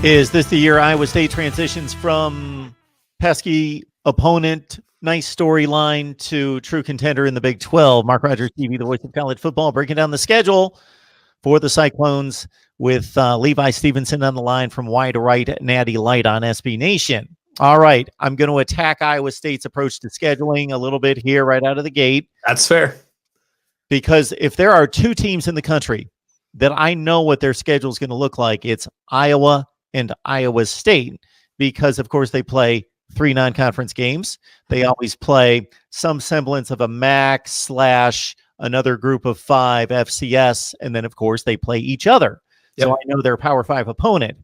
Is this the year Iowa State transitions from pesky opponent, nice storyline to true contender in the Big 12? Mark Rogers TV, the voice of college football, breaking down the schedule for the Cyclones with Levi Stevenson on the line from Wide Right, Natty Light on SB Nation. All right, I'm going to attack Iowa State's approach to scheduling a little bit here right out of the gate. That's fair. Because if there are two teams in the country that I know what their schedule is going to look like, it's Iowa and Iowa State, because of course they play 3 non-conference games. They always play some semblance of a MAC / another group of 5 FCS, and then of course they play each other. Yep. So I know their Power 5 opponent.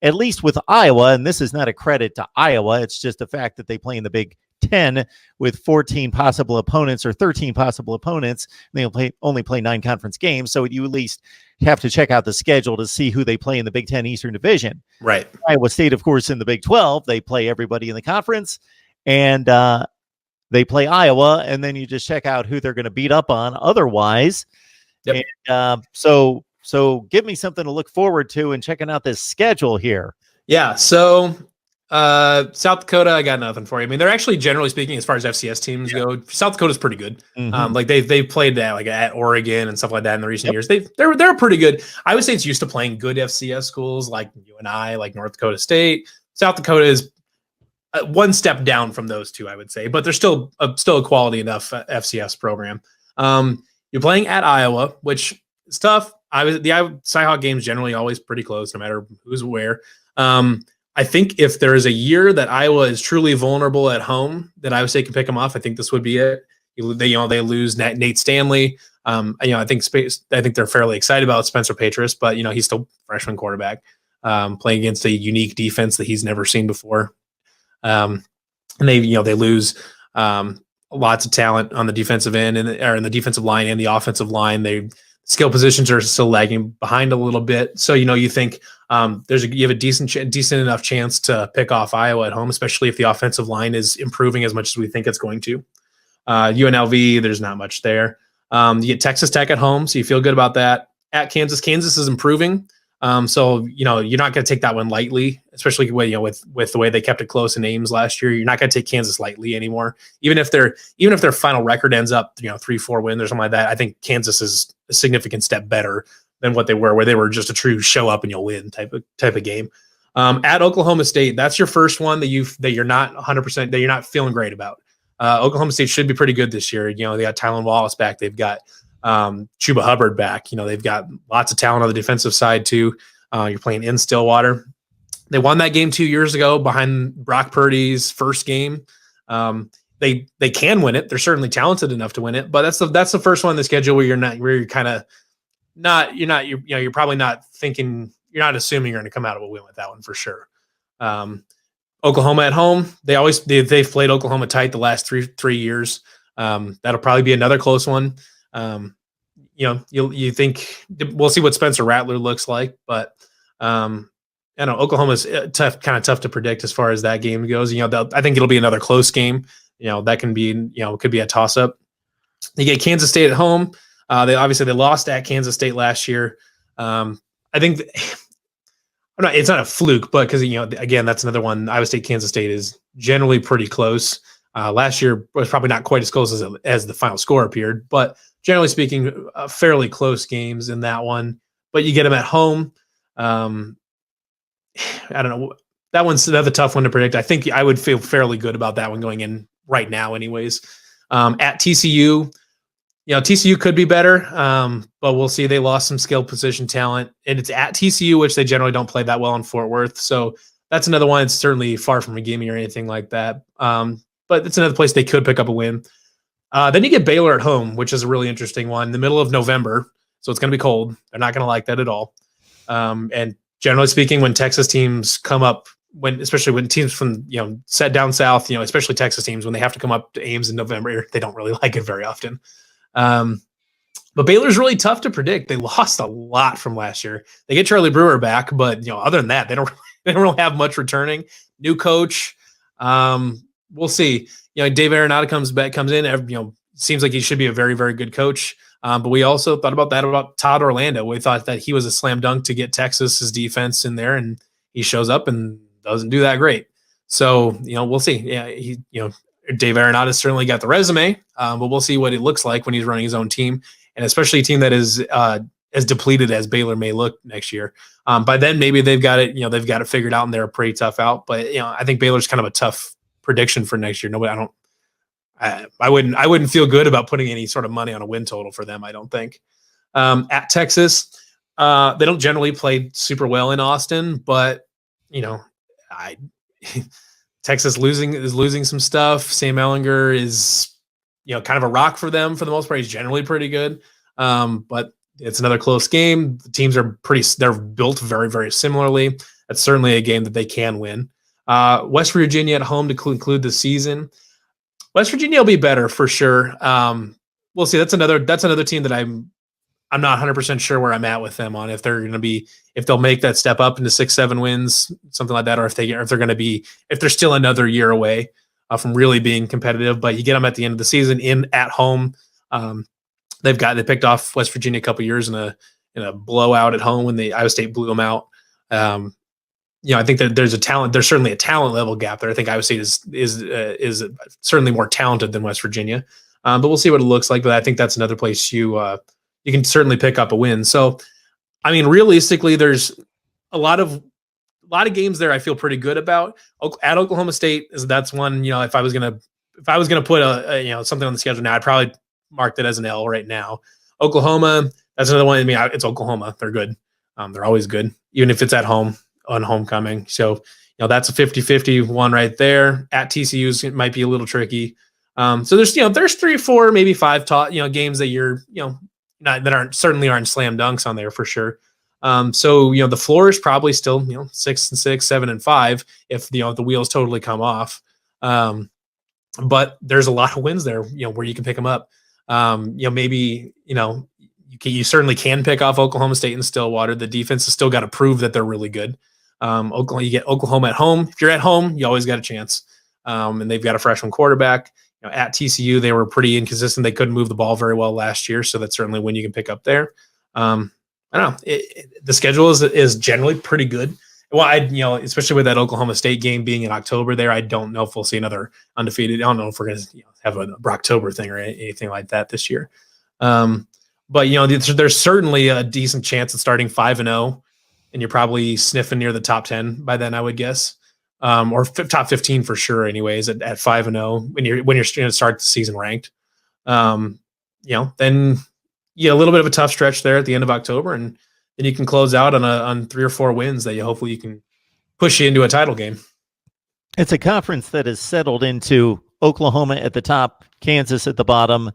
At least with Iowa, and this is not a credit to Iowa, it's just the fact that they play in the Big 10 with 14 possible opponents or 13 possible opponents. They'll only play 9 conference games, so you at least have to check out the schedule to see who they play in the Big 10 Eastern Division. Right. Iowa State, of course, in the Big 12, they play everybody in the conference, and they play Iowa, and then you just check out who they're going to beat up on otherwise. Yep. And so give me something to look forward to and checking out this schedule here. Yeah, so South Dakota, I got nothing for you. I mean, they're actually, generally speaking, as far as FCS teams go, South Dakota's pretty good. Mm-hmm. Like they played that like at Oregon and stuff like that in the recent years. They're pretty good. I would say it's used to playing good FCS schools like UNI, like North Dakota State. South Dakota is one step down from those two, I would say, but they're still a quality enough FCS program. You're playing at Iowa, which is tough. The Iowa Cyhawk game's generally always pretty close, no matter who's where. I think if there is a year that Iowa is truly vulnerable at home, that Iowa State can pick them off. I think this would be it. They lose Nate Stanley. I think they're fairly excited about Spencer Petras, but he's still freshman quarterback playing against a unique defense that he's never seen before. And they lose lots of talent on the defensive end or in the defensive line and the offensive line. Skill positions are still lagging behind a little bit. So, you think you have a decent enough chance to pick off Iowa at home, especially if the offensive line is improving as much as we think it's going to. UNLV, there's not much there. You get Texas Tech at home, so you feel good about that. At Kansas is improving. So, you're not going to take that one lightly, especially with the way they kept it close in Ames last year. You're not going to take Kansas lightly anymore. Even if their final record ends up, 3-4 wins or something like that, I think Kansas is a significant step better than what they were, where they were just a true show up and you'll win type of game. At Oklahoma State, that's your first one that you're not 100%, that you're not feeling great about. Oklahoma State should be pretty good this year. They got Tylan Wallace back. They've got Chuba Hubbard back. They've got lots of talent on the defensive side too. You're playing in Stillwater. They won that game 2 years ago behind Brock Purdy's first game. They can win it. They're certainly talented enough to win it, but that's the first one in the schedule where you're probably not thinking, you're not assuming you're going to come out of a win with that one for sure. Oklahoma at home. They've played Oklahoma tight the last three years. That'll probably be another close one. You think we'll see what Spencer Rattler looks like, but I know Oklahoma's kind of tough to predict as far as that game goes. I think it'll be another close game. That can be, could be a toss up. You get Kansas State at home. They lost at Kansas State last year. I think it's not a fluke, but because again, that's another one. Iowa State, Kansas State is generally pretty close. Last year was probably not quite as close as the final score appeared, but generally speaking, fairly close games in that one. But you get them at home. I don't know. That one's another tough one to predict. I think I would feel fairly good about that one going in right now, anyways. At TCU, TCU could be better, but we'll see. They lost some skill position talent, and it's at TCU, which they generally don't play that well in Fort Worth. So that's another one. It's certainly far from a gimme or anything like that. But it's another place they could pick up a win. Then you get Baylor at home, which is a really interesting one in the middle of November. So it's going to be cold. They're not going to like that at all. And generally speaking, when Texas teams come up, especially when teams from, set down south, especially Texas teams, when they have to come up to Ames in November, they don't really like it very often. But Baylor's really tough to predict. They lost a lot from last year. They get Charlie Brewer back, but other than that, they don't really have much returning. New coach. We'll see. Dave Arenado comes in. Seems like he should be a very, very good coach. But we also thought about Todd Orlando. We thought that he was a slam dunk to get Texas's defense in there, and he shows up and doesn't do that great. So, we'll see. Yeah, Dave Arenado's certainly got the resume, but we'll see what it looks like when he's running his own team, and especially a team that is as depleted as Baylor may look next year. By then, maybe they've got it. They've got it figured out, and they're a pretty tough out. But I think Baylor's kind of a tough prediction for next year. Nobody, I wouldn't feel good about putting any sort of money on a win total for them. I don't think. At Texas, they don't generally play super well in Austin, but Texas is losing some stuff. Sam Ehlinger is kind of a rock for them for the most part. He's generally pretty good, but it's another close game. The teams are they're built very, very similarly. That's certainly a game that they can win. West Virginia at home to conclude the season. West Virginia will be better for sure. We'll see. That's another team that I'm not 100% sure where I'm at with them on if they'll make that step up into 6-7 wins, something like that, or if they're still another year away from really being competitive. But you get them at the end of the season at home. They picked off West Virginia a couple years in a blowout at home when Iowa State blew them out. I think that there's certainly a talent level gap there. I think Iowa State is certainly more talented than West Virginia, but we'll see what it looks like. But I think that's another place you can certainly pick up a win. So, realistically, there's a lot of games there I feel pretty good about. At Oklahoma State, that's one. If I was gonna put a something on the schedule now, I'd probably mark that as an L right now. Oklahoma, that's another one. It's Oklahoma. They're good. They're always good, even if it's at home on homecoming. So, that's a 50-50 one right there. At TCU, it might be a little tricky. So there's 3 or 4, maybe 5 games that you're, certainly aren't slam dunks on there for sure. So the floor is probably still, 6-6, 7-5 if the wheels totally come off. But there's a lot of wins there, where you can pick them up. Maybe, you certainly can pick off Oklahoma State and Stillwater. The defense has still got to prove that they're really good. You get Oklahoma at home. If you're at home, you always got a chance. And they've got a freshman quarterback. At TCU, they were pretty inconsistent. They couldn't move the ball very well last year, so that's certainly when you can pick up there. I don't know. The schedule is generally pretty good. Well, especially with that Oklahoma State game being in October there, I don't know if we'll see another undefeated. I don't know if we're going to have an Brocktober thing or anything like that this year. But there's certainly a decent chance of starting 5-0, and you're probably sniffing near the top 10 by then, I would guess. Or top 15 for sure, anyways, at 5-0 when you're going to start the season ranked. Then you get a little bit of a tough stretch there at the end of October, and then you can close out on 3 or 4 wins that hopefully you can push you into a title game. It's a conference that has settled into Oklahoma at the top, Kansas at the bottom,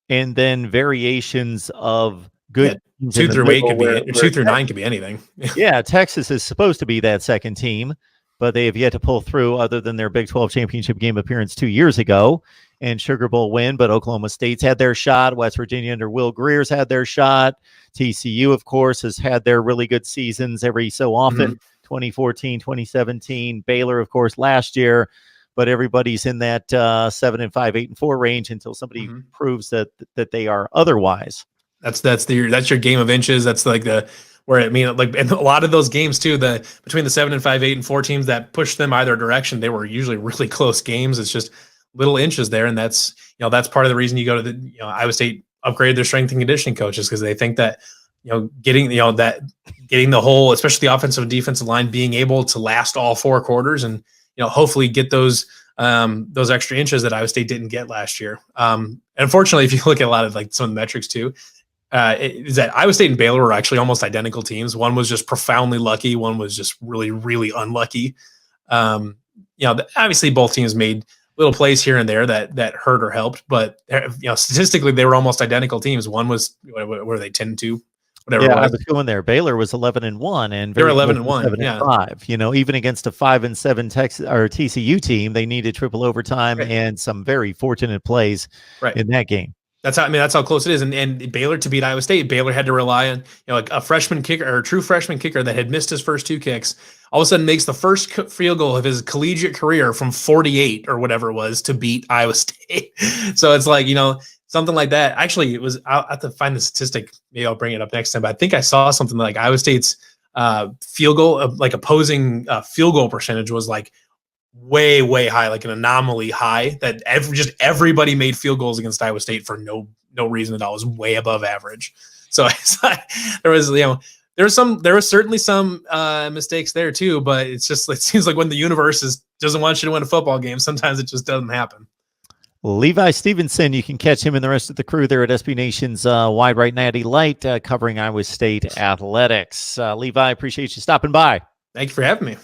and then variations of good. 2 through 8 could be 2 through 9 could be anything. Yeah, Texas is supposed to be that second team, but they have yet to pull through other than their Big 12 championship game appearance 2 years ago and Sugar Bowl win. But Oklahoma State's had their shot. West Virginia under Will Greer's had their shot. TCU, of course, has had their really good seasons every so often. 2014, 2017. Baylor, of course, last year. But everybody's in that 7-5, 8-4 range until somebody proves that they are otherwise. That's your game of inches. That's like and a lot of those games too, between the 7-5, 8-4 teams that pushed them either direction, they were usually really close games. It's just little inches there, and that's part of the reason you go to the Iowa State upgraded their strength and conditioning coaches, because they think that getting the whole, especially the offensive and defensive line, being able to last all 4 quarters and hopefully get those extra inches that Iowa State didn't get last year. Unfortunately, if you look at a lot of some of the metrics too, is that Iowa State and Baylor were actually almost identical teams. One was just profoundly lucky. One was just really, really unlucky. Obviously both teams made little plays here and there that hurt or helped, but statistically they were almost identical teams. One was, what were they, 10-2? Whatever. Yeah, I was going there. Baylor was 11-1, and they're 11-1. 7-5. Even against a 5-7 Texas or TCU team, they needed triple overtime and some very fortunate plays in that game. That's how close it is. And Baylor, to beat Iowa State, Baylor had to rely on a freshman kicker or a true freshman kicker that had missed his first 2 kicks. All of a sudden makes the first field goal of his collegiate career from 48 or whatever it was to beat Iowa State. So it's like, something like that. Actually, I'll have to find the statistic. Maybe I'll bring it up next time. But I think I saw something like Iowa State's field goal, like opposing field goal percentage was like way high, like an anomaly high, that everybody made field goals against Iowa State for no reason at all. It was way above average. So there was, there were certainly some mistakes there too, but it seems like when the universe doesn't want you to win a football game, sometimes it just doesn't happen. Levi Stevenson, you can catch him and the rest of the crew there at SB Nation's Wide Right Natty Light, covering Iowa State athletics. Levi, appreciate you stopping by. Thank you for having me.